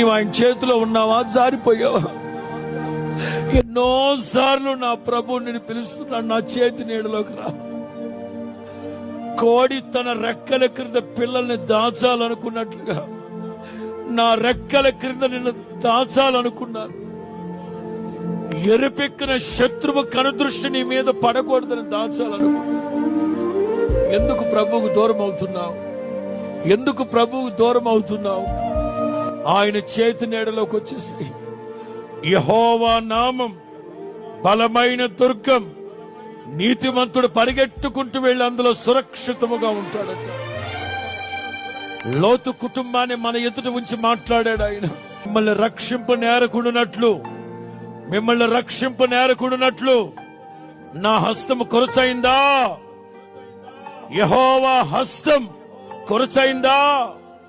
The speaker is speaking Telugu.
నీవు ఆయన చేతిలో ఉన్నావా, జారిపోయావా? ఎన్నోసార్లు నా ప్రభు నేను పిలుస్తున్నాడు, నా చేతి నీడలోకి రా. కోడి తన రెక్కల క్రింద పిల్లల్ని దాచాలనుకున్నట్లుగా నా రెక్కల క్రింద నిన్ను దాచాలనుకున్నాను. ఎరుపెక్కిన శత్రువు కనుదృష్టి నీ మీద పడకూడదని దాచాలనుకున్నాను. ఎందుకు ప్రభువుకు దూరం అవుతున్నావు? ఎందుకు ప్రభువుకు దూరం అవుతున్నావు? ఆయన చేతి నీడలోకి వచ్చేసి యెహోవా నామం బలమైన దుర్గం, నీతిమంతుడు పరిగెట్టుకుంటూ వెళ్ళి అందులో సురక్షితముగా ఉంటాడట. లోతు కుటుంబాన్ని మన ఎదుట ఉంచి మాట్లాడాడు ఆయన. మిమ్మల్ని రక్షింప నేరకుడునట్లు నా హస్తము కొరచైందా? యెహోవా హస్తం కొరచైందా?